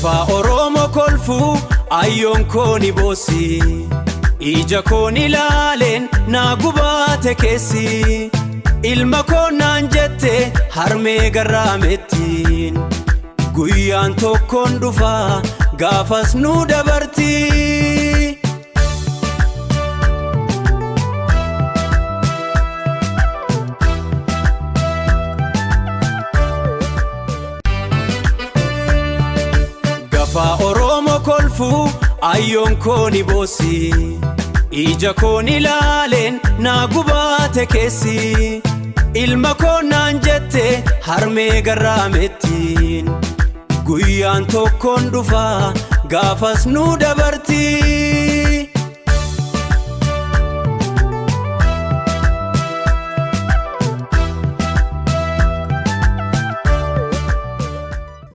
gafa oromoo kolfu ayonko ni boosi ija koon ilaalen naa gubaate keessi ilma koonaan jette harmee garraamettiin guyyaan tokkoon dhufa gaafas nu dabarti gafa oromoo kolfu ayonko ni boosi ija koon ilaalen naa gubaate keessi ilma koonaan jette harmee garraamettiin guyyaan tokkoon dhufa gaafas nu dabarti